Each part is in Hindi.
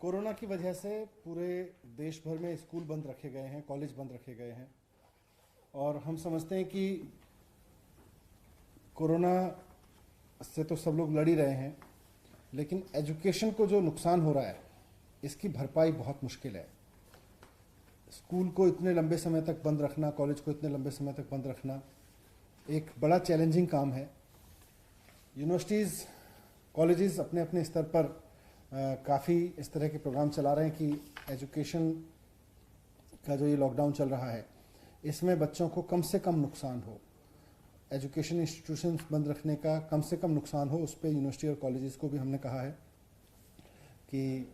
कोरोना की वजह से पूरे देश भर में स्कूल बंद रखे गए हैं, कॉलेज बंद रखे गए हैं और हम समझते हैं कि कोरोना से तो सब लोग लड़ ही रहे हैं, लेकिन एजुकेशन को जो नुकसान हो रहा है इसकी भरपाई बहुत मुश्किल है। स्कूल को इतने लंबे समय तक बंद रखना, कॉलेज को इतने लंबे समय तक बंद रखना एक बड़ा चैलेंजिंग काम है। यूनिवर्सिटीज़, कॉलेजेस अपने अपने स्तर पर काफ़ी इस तरह के प्रोग्राम चला रहे हैं कि एजुकेशन का जो ये लॉकडाउन चल रहा है इसमें बच्चों को कम से कम नुकसान हो, एजुकेशन इंस्टीट्यूशंस बंद रखने का कम से कम नुकसान हो। उस पर यूनिवर्सिटी और कॉलेजेस को भी हमने कहा है कि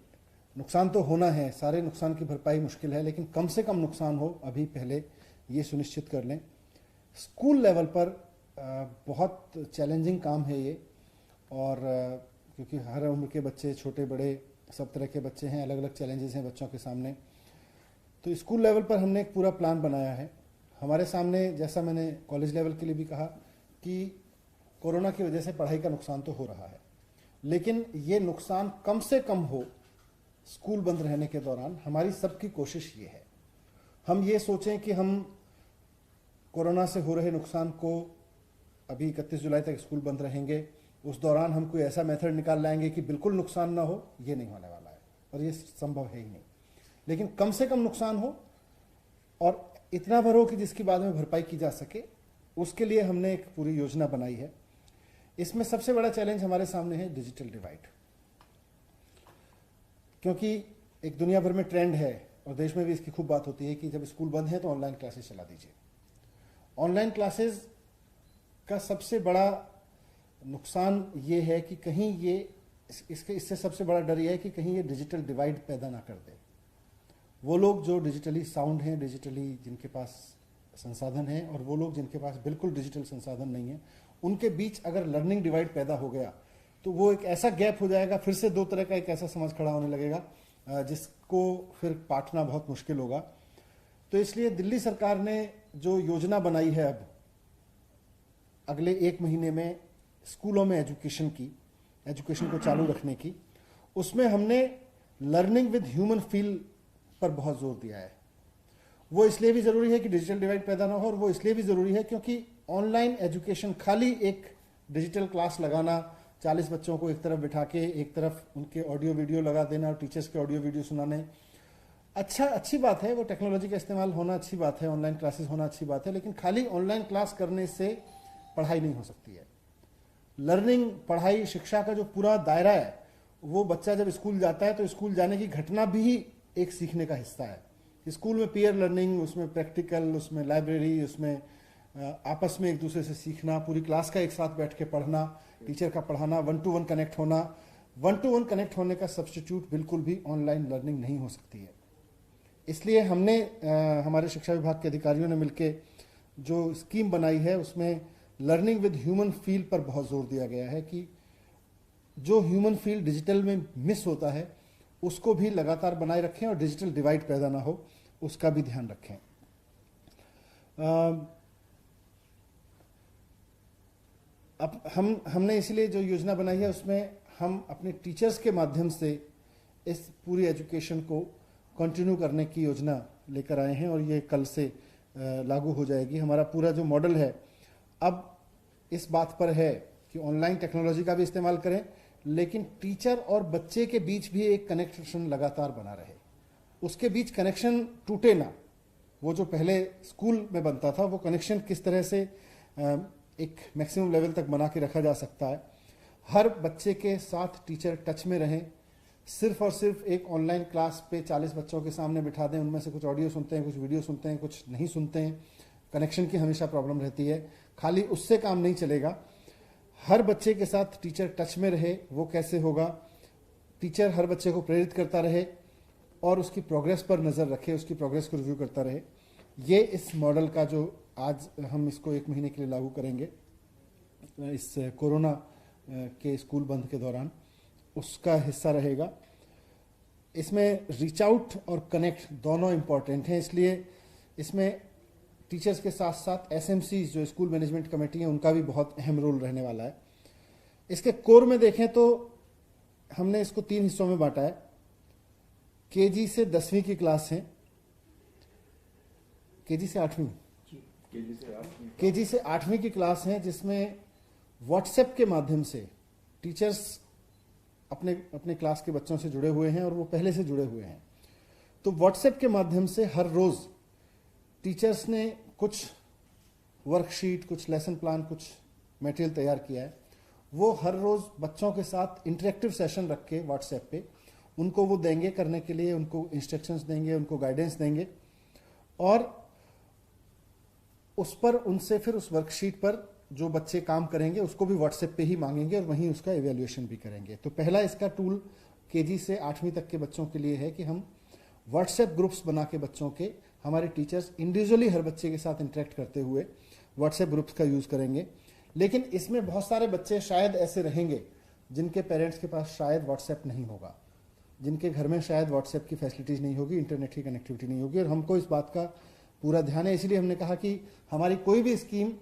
नुकसान तो होना है, सारे नुकसान की भरपाई मुश्किल है, लेकिन कम से कम नुकसान हो अभी पहले ये सुनिश्चित कर लें। स्कूल लेवल पर बहुत चैलेंजिंग काम है ये, और क्योंकि हर उम्र के बच्चे, छोटे बड़े सब तरह के बच्चे हैं, अलग अलग चैलेंजेस हैं बच्चों के सामने। तो स्कूल लेवल पर हमने एक पूरा प्लान बनाया है। हमारे सामने, जैसा मैंने कॉलेज लेवल के लिए भी कहा, कि कोरोना की वजह से पढ़ाई का नुकसान तो हो रहा है, लेकिन ये नुकसान कम से कम हो स्कूल बंद रहने के दौरान। हमारी सबकी कोशिश ये है, हम ये सोचें कि हम कोरोना से हो रहे नुकसान को, अभी 31 जुलाई तक स्कूल बंद रहेंगे, उस दौरान हम कोई ऐसा मेथड निकाल लाएंगे कि बिल्कुल नुकसान ना हो, ये नहीं होने वाला है और ये संभव है ही नहीं। लेकिन कम से कम नुकसान हो और इतना भर हो कि जिसकी बाद में भरपाई की जा सके, उसके लिए हमने एक पूरी योजना बनाई है। इसमें सबसे बड़ा चैलेंज हमारे सामने है डिजिटल डिवाइड, क्योंकि एक दुनिया भर में ट्रेंड है और देश में भी इसकी खूब बात होती है कि जब स्कूल बंद है तो ऑनलाइन क्लासेस चला दीजिए। ऑनलाइन क्लासेस का सबसे बड़ा नुकसान ये है कि कहीं ये इससे सबसे बड़ा डर ये है कि कहीं ये डिजिटल डिवाइड पैदा ना कर दे। वो लोग जो डिजिटली साउंड हैं, डिजिटली जिनके पास संसाधन हैं, और वो लोग जिनके पास बिल्कुल डिजिटल संसाधन नहीं है, उनके बीच अगर लर्निंग डिवाइड पैदा हो गया तो वो एक ऐसा गैप हो जाएगा, फिर से दो तरह का एक ऐसा समाज खड़ा होने लगेगा जिसको फिर पाटना बहुत मुश्किल होगा। तो इसलिए दिल्ली सरकार ने जो योजना बनाई है अब अगले 1 महीने में स्कूलों में एजुकेशन को चालू रखने की, उसमें हमने लर्निंग विद ह्यूमन फील पर बहुत जोर दिया है। वो इसलिए भी जरूरी है कि डिजिटल डिवाइड पैदा ना हो, और वो इसलिए भी जरूरी है क्योंकि ऑनलाइन एजुकेशन, खाली एक डिजिटल क्लास लगाना, 40 बच्चों को एक तरफ बिठा के एक तरफ उनके ऑडियो वीडियो लगा देना और टीचर्स के ऑडियो वीडियो सुनाने, अच्छी बात है, वो टेक्नोलॉजी का इस्तेमाल होना अच्छी बात है, ऑनलाइन क्लासेस होना अच्छी बात है, लेकिन खाली ऑनलाइन क्लास करने से पढ़ाई नहीं हो सकती है। लर्निंग, पढ़ाई, शिक्षा का जो पूरा दायरा है, वो बच्चा जब स्कूल जाता है तो स्कूल जाने की घटना भी एक सीखने का हिस्सा है। स्कूल में पीयर लर्निंग, उसमें प्रैक्टिकल, उसमें लाइब्रेरी, उसमें आपस में एक दूसरे से सीखना, पूरी क्लास का एक साथ बैठ के पढ़ना, टीचर का पढ़ाना, 1-to-1 कनेक्ट होना। 1-to-1 कनेक्ट होने का सब्स्टिट्यूट बिल्कुल भी ऑनलाइन लर्निंग नहीं हो सकती है। इसलिए हमने हमारे शिक्षा विभाग के अधिकारियों ने मिलकर जो स्कीम बनाई है उसमें लर्निंग विद ह्यूमन फील पर बहुत जोर दिया गया है कि जो ह्यूमन फील डिजिटल में मिस होता है उसको भी लगातार बनाए रखें और डिजिटल डिवाइड पैदा ना हो, उसका भी ध्यान रखें। अब हमने इसलिए जो योजना बनाई है उसमें हम अपने टीचर्स के माध्यम से इस पूरी एजुकेशन को कंटिन्यू करने की योजना लेकर आए हैं और ये कल से लागू हो जाएगी। हमारा पूरा जो मॉडल है अब इस बात पर है कि ऑनलाइन टेक्नोलॉजी का भी इस्तेमाल करें, लेकिन टीचर और बच्चे के बीच भी एक कनेक्शन लगातार बना रहे, उसके बीच कनेक्शन टूटे ना। वो जो पहले स्कूल में बनता था वो कनेक्शन किस तरह से एक मैक्सिमम लेवल तक बना के रखा जा सकता है। हर बच्चे के साथ टीचर टच में रहें, सिर्फ और सिर्फ एक ऑनलाइन क्लास पे 40 बच्चों के सामने बिठा दें, उनमें से कुछ ऑडियो सुनते हैं, कुछ वीडियो सुनते हैं, कुछ नहीं सुनते हैं, कनेक्शन की हमेशा प्रॉब्लम रहती है। खाली उससे काम नहीं चलेगा, हर बच्चे के साथ टीचर टच में रहे। वो कैसे होगा? टीचर हर बच्चे को प्रेरित करता रहे और उसकी प्रोग्रेस पर नज़र रखे, उसकी प्रोग्रेस को रिव्यू करता रहे। ये इस मॉडल का जो आज हम इसको 1 महीने के लिए लागू करेंगे इस कोरोना के स्कूल बंद के दौरान, उसका हिस्सा रहेगा। इसमें रीच आउट और कनेक्ट दोनों इम्पॉर्टेंट हैं, इसलिए इसमें टीचर्स के साथ साथ एसएमसी जो स्कूल मैनेजमेंट कमेटी है उनका भी बहुत अहम रोल रहने वाला है। इसके कोर में देखें तो हमने इसको 3 हिस्सों में बांटा है। केजी से 10वीं की क्लास है, केजी से 8वीं, केजी से 8वीं की क्लास है, जिसमें व्हाट्सएप के माध्यम से टीचर्स अपने अपने क्लास के बच्चों से जुड़े हुए हैं और वो पहले से जुड़े हुए हैं। तो व्हाट्सएप के माध्यम से हर रोज टीचर्स ने कुछ वर्कशीट, कुछ लेसन प्लान, कुछ मटेरियल तैयार किया है। वो हर रोज बच्चों के साथ इंटरेक्टिव सेशन रख के व्हाट्सएप पे उनको वो देंगे करने के लिए, उनको इंस्ट्रक्शंस देंगे, उनको गाइडेंस देंगे और उस पर उनसे फिर उस वर्कशीट पर जो बच्चे काम करेंगे उसको भी व्हाट्सएप पे ही मांगेंगे और वहीं उसका इवैल्यूएशन भी करेंगे। तो पहला इसका टूल केजी से 8वीं तक के बच्चों के लिए है कि हम व्हाट्सएप ग्रुप्स बना के बच्चों के, हमारे टीचर्स इंडिविजुअली हर बच्चे के साथ इंटरेक्ट करते हुए व्हाट्सएप ग्रुप्स का यूज करेंगे। लेकिन इसमें बहुत सारे बच्चे शायद ऐसे रहेंगे जिनके पेरेंट्स के पास शायद व्हाट्सएप नहीं होगा, जिनके घर में शायद व्हाट्सएप की फैसिलिटीज नहीं होगी, इंटरनेट की कनेक्टिविटी नहीं होगी। और हमको इस बात का पूरा ध्यान है, इसलिए हमने कहा कि हमारी कोई भी स्कीम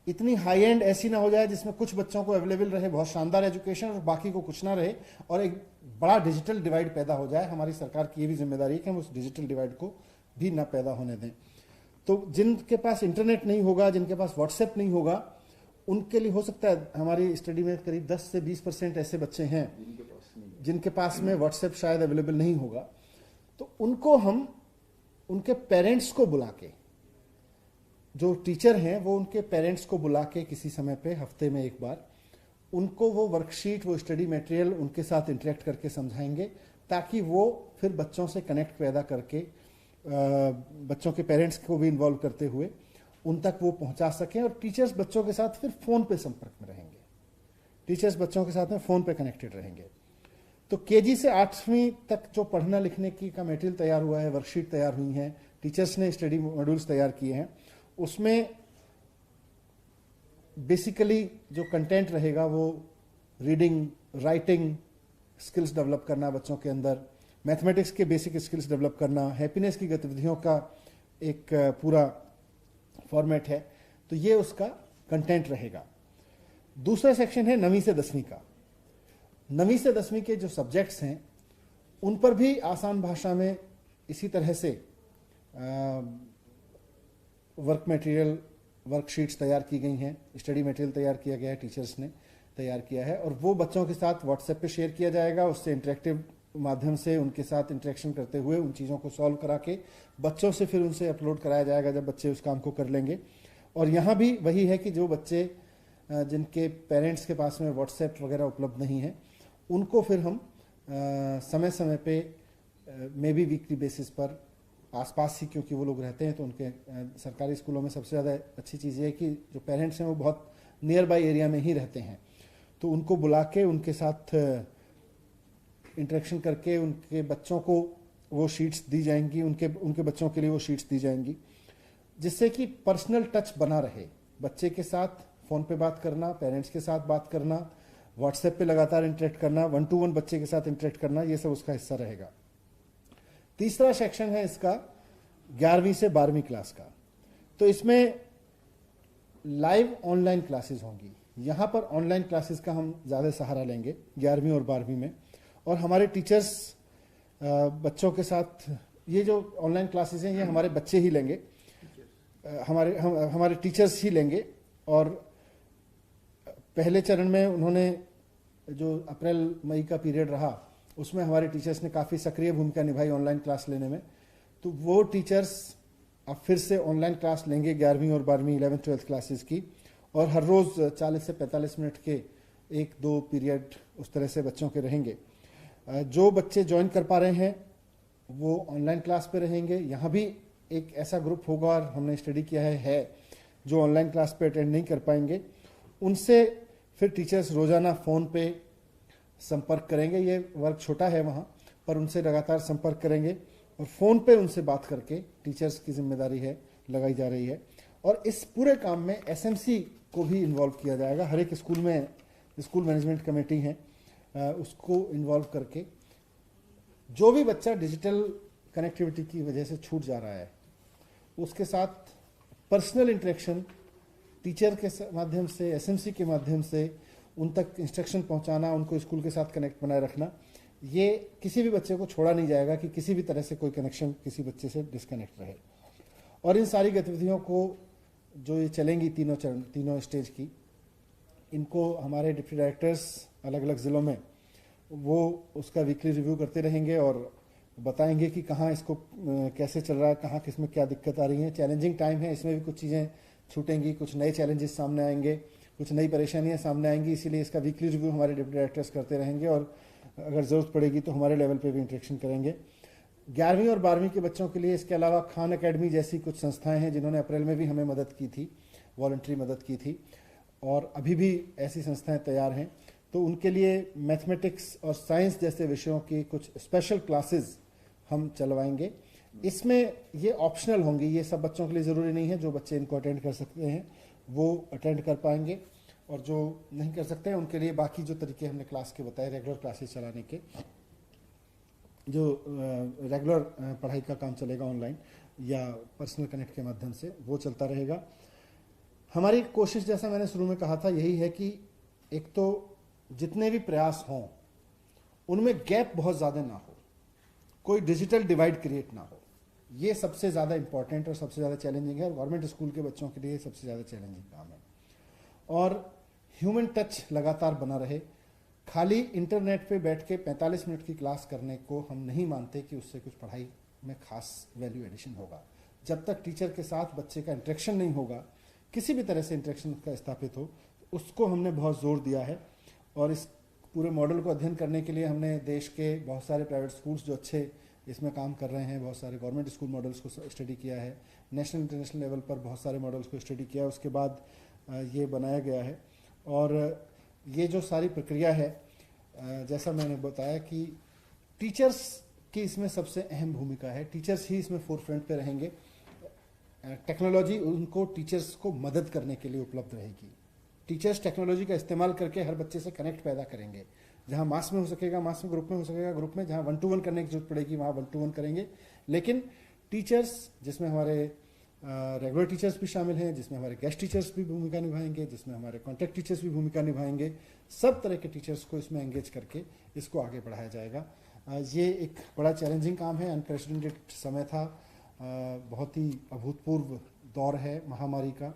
इतनी हाई एंड ऐसी ना हो जाए जिसमें कुछ बच्चों को अवेलेबल रहे बहुत शानदार एजुकेशन और बाकी को कुछ ना रहे और एक बड़ा डिजिटल डिवाइड पैदा हो जाए। हमारी सरकार की ये भी जिम्मेदारी है कि हम उस डिजिटल डिवाइड को भी ना पैदा होने दें। तो जिनके पास इंटरनेट नहीं होगा, जिनके पास व्हाट्सएप नहीं होगा, उनके लिए हो सकता है, हमारी स्टडी में करीब 10 से 20% ऐसे बच्चे हैं जिनके पास में व्हाट्सएप शायद अवेलेबल नहीं होगा। तो उनको हम उनके पेरेंट्स को बुला के, जो टीचर हैं वो उनके पेरेंट्स को बुला के किसी समय पे हफ्ते में एक बार उनको वो वर्कशीट, वो स्टडी मटेरियल उनके साथ इंटरेक्ट करके समझाएंगे, ताकि वो फिर बच्चों से कनेक्ट पैदा करके बच्चों के पेरेंट्स को भी इन्वॉल्व करते हुए उन तक वो पहुंचा सकें और टीचर्स बच्चों के साथ फिर फोन पे संपर्क में रहेंगे, टीचर्स बच्चों के साथ में फोन पे कनेक्टेड रहेंगे। तो केजी से 8वीं तक जो पढ़ना लिखने की का मटेरियल तैयार हुआ है, वर्कशीट तैयार हुई हैं, टीचर्स ने स्टडी मॉड्यूल्स तैयार किए हैं, उसमें बेसिकली जो कंटेंट रहेगा वो रीडिंग, राइटिंग स्किल्स डेवलप करना बच्चों के अंदर, मैथमेटिक्स के बेसिक स्किल्स डेवलप करना, हैप्पीनेस की गतिविधियों का एक पूरा फॉर्मेट है। तो ये उसका कंटेंट रहेगा। दूसरा सेक्शन है 9वीं से 10वीं का। 9वीं से 10वीं के जो सब्जेक्ट्स हैं उन पर भी आसान भाषा में इसी तरह से वर्क मटेरियल, वर्कशीट्स तैयार की गई हैं, स्टडी मटेरियल तैयार किया गया है, टीचर्स ने तैयार किया है और वो बच्चों के साथ व्हाट्सएप पे शेयर किया जाएगा। उससे इंटरेक्टिव माध्यम से उनके साथ इंटरेक्शन करते हुए उन चीज़ों को सॉल्व करा के बच्चों से फिर उनसे अपलोड कराया जाएगा जब बच्चे उस काम को कर लेंगे। और यहाँ भी वही है कि जो बच्चे जिनके पेरेंट्स के पास में व्हाट्सएप वगैरह उपलब्ध नहीं है उनको फिर हम समय समय पे मे बी वीकली बेसिस पर आसपास ही, क्योंकि वो लोग रहते हैं तो उनके सरकारी स्कूलों में सबसे ज़्यादा अच्छी चीज़ ये है कि जो पेरेंट्स हैं वो बहुत नियर बाई एरिया में ही रहते हैं, तो उनको बुला के उनके साथ इंटरेक्शन करके उनके बच्चों को वो शीट्स दी जाएंगी, उनके बच्चों के लिए वो शीट्स दी जाएंगी, जिससे कि पर्सनल टच बना रहे। बच्चे के साथ फ़ोन पे बात करना, पेरेंट्स के साथ बात करना, व्हाट्सएप पे लगातार इंटरेक्ट करना, 1 to 1 बच्चे के साथ इंटरेक्ट करना, ये सब उसका हिस्सा रहेगा। तीसरा सेक्शन है इसका 11वीं से 12वीं क्लास का। तो इसमें लाइव ऑनलाइन क्लासेस होंगी। यहाँ पर ऑनलाइन क्लासेस का हम ज़्यादा सहारा लेंगे 11वीं और 12वीं में, और हमारे टीचर्स बच्चों के साथ, ये जो ऑनलाइन क्लासेस हैं ये हमारे बच्चे ही लेंगे, हमारे टीचर्स ही लेंगे। और पहले चरण में उन्होंने जो अप्रैल मई का पीरियड रहा उसमें हमारे टीचर्स ने काफ़ी सक्रिय भूमिका निभाई ऑनलाइन क्लास लेने में। तो वो टीचर्स अब फिर से ऑनलाइन क्लास लेंगे 11वीं और 12वीं 11th 12th क्लासेस की, और हर रोज़ 40 से 45 मिनट के 1-2 पीरियड उस तरह से बच्चों के रहेंगे। जो बच्चे ज्वाइन कर पा रहे हैं वो ऑनलाइन क्लास पे रहेंगे। यहाँ भी एक ऐसा ग्रुप होगा, और हमने स्टडी किया है जो ऑनलाइन क्लास पे अटेंड नहीं कर पाएंगे, उनसे फिर टीचर्स रोज़ाना फ़ोन पे संपर्क करेंगे। ये वर्क छोटा है वहाँ पर, उनसे लगातार संपर्क करेंगे और फ़ोन पे उनसे बात करके टीचर्स की जिम्मेदारी है लगाई जा रही है। और इस पूरे काम में एसएमसी को भी इन्वॉल्व किया जाएगा। हर एक स्कूल में स्कूल मैनेजमेंट कमेटी है, उसको इन्वॉल्व करके जो भी बच्चा डिजिटल कनेक्टिविटी की वजह से छूट जा रहा है उसके साथ पर्सनल इंटरेक्शन टीचर के माध्यम से, एसएमसी के माध्यम से उन तक इंस्ट्रक्शन पहुंचाना, उनको स्कूल के साथ कनेक्ट बनाए रखना, ये किसी भी बच्चे को छोड़ा नहीं जाएगा कि किसी भी तरह से कोई कनेक्शन किसी बच्चे से डिस्कनेक्ट रहे। और इन सारी गतिविधियों को जो ये चलेंगी तीनों स्टेज की, इनको हमारे डिप्टी डायरेक्टर्स अलग अलग ज़िलों में वो उसका वीकली रिव्यू करते रहेंगे और बताएंगे कि कहाँ इसको कैसे चल रहा है, कहाँ किस में क्या दिक्कत आ रही है। चैलेंजिंग टाइम है, इसमें भी कुछ चीज़ें छूटेंगी, कुछ नए चैलेंजेस सामने आएंगे, कुछ नई परेशानियां सामने आएंगी, इसीलिए इसका वीकली रिव्यू हमारे डिप्टी डायरेक्टर्स करते रहेंगे और अगर ज़रूरत पड़ेगी तो हमारे लेवल पे भी इंटरेक्शन करेंगे। 11वीं और 12वीं के बच्चों के लिए इसके अलावा खान अकेडमी जैसी कुछ संस्थाएं हैं जिन्होंने अप्रैल में भी हमें मदद की थी, वॉलंटरी मदद की थी, और अभी भी ऐसी संस्थाएं तैयार हैं। तो उनके लिए मैथमेटिक्स और साइंस जैसे विषयों की कुछ स्पेशल क्लासेस हम चलवाएंगे। इसमें ये ऑप्शनल होंगी, ये सब बच्चों के लिए ज़रूरी नहीं है। जो बच्चे इनको अटेंड कर सकते हैं वो अटेंड कर पाएंगे, और जो नहीं कर सकते हैं उनके लिए बाकी जो तरीके हमने क्लास के बताए, रेगुलर क्लासेस चलाने के, जो रेगुलर पढ़ाई का काम चलेगा ऑनलाइन या पर्सनल कनेक्ट के माध्यम से, वो चलता रहेगा। हमारी कोशिश, जैसा मैंने शुरू में कहा था, यही है कि एक तो जितने भी प्रयास हों उनमें गैप बहुत ज़्यादा ना हो, कोई डिजिटल डिवाइड क्रिएट ना हो। ये सबसे ज़्यादा इंपॉर्टेंट और सबसे ज़्यादा चैलेंजिंग है, और गवर्नमेंट स्कूल के बच्चों के लिए सबसे ज़्यादा चैलेंजिंग काम है। और ह्यूमन टच लगातार बना रहे। खाली इंटरनेट पे बैठ के 45 मिनट की क्लास करने को हम नहीं मानते कि उससे कुछ पढ़ाई में खास वैल्यू एडिशन होगा। जब तक टीचर के साथ बच्चे का इंटरेक्शन नहीं होगा, किसी भी तरह से इंटरेक्शन का स्थापित हो, उसको हमने बहुत जोर दिया है। और इस पूरे मॉडल को अध्ययन करने के लिए हमने देश के बहुत सारे प्राइवेट स्कूल्स जो अच्छे इसमें काम कर रहे हैं, बहुत सारे गवर्नमेंट स्कूल मॉडल्स को स्टडी किया है, नेशनल इंटरनेशनल लेवल पर बहुत सारे मॉडल्स को स्टडी किया है, उसके बाद ये बनाया गया है। और ये जो सारी प्रक्रिया है, जैसा मैंने बताया कि टीचर्स की इसमें सबसे अहम भूमिका है, टीचर्स ही इसमें फोरफ्रंट पे रहेंगे। टेक्नोलॉजी उनको, टीचर्स को मदद करने के लिए उपलब्ध रहेगी। टीचर्स टेक्नोलॉजी का इस्तेमाल करके हर बच्चे से कनेक्ट पैदा करेंगे। जहाँ मास में हो सकेगा मास में, ग्रुप में हो सकेगा ग्रुप में, जहाँ 1 to 1 करने की जरूरत पड़ेगी वहाँ 1 to 1 करेंगे। लेकिन टीचर्स, जिसमें हमारे रेगुलर टीचर्स भी शामिल हैं, जिसमें हमारे गेस्ट टीचर्स भी भूमिका निभाएंगे, जिसमें हमारे कॉन्टैक्ट टीचर्स भी भूमिका निभाएंगे, सब तरह के टीचर्स को इसमें एंगेज करके इसको आगे बढ़ाया जाएगा। ये एक बड़ा चैलेंजिंग काम है, अनप्रेसिडेंटेड समय था, बहुत ही अभूतपूर्व दौर है महामारी का,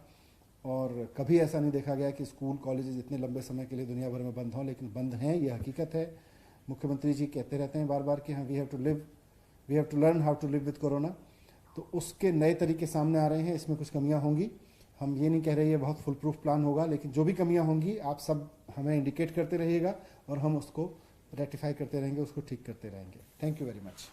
और कभी ऐसा नहीं देखा गया कि स्कूल कॉलेजेस इतने लंबे समय के लिए दुनिया भर में बंद हों, लेकिन बंद हैं, ये हकीकत है। मुख्यमंत्री जी कहते रहते हैं बार बार कि हाँ, we have to learn how to live with corona. तो उसके नए तरीके सामने आ रहे हैं, इसमें कुछ कमियां होंगी। हम ये नहीं कह रहे ये बहुत फुल प्रूफ प्लान होगा, लेकिन जो भी कमियां होंगी आप सब हमें इंडिकेट करते रहिएगा और हम उसको रेक्टिफाई करते रहेंगे, उसको ठीक करते रहेंगे। Thank you very much.